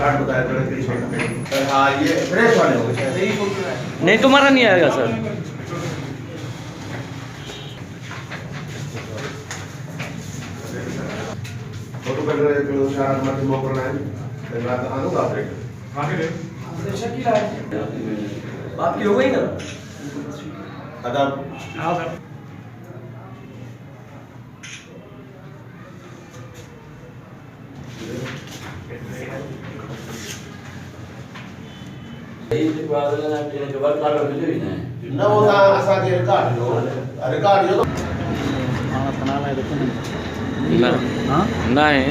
Card बताया था कृष्ण का। हाँ ये फ्रेश वाले हो गए। नहीं तुम्हारा नहीं आएगा सर। फोटो कर शहरात मध्ये मोकळं नाही तर आता आणू का आपल्याकडे आपकी हो गई ना? आता हाँ सर। न होता असांखे रिकॉर्ड जो नहीं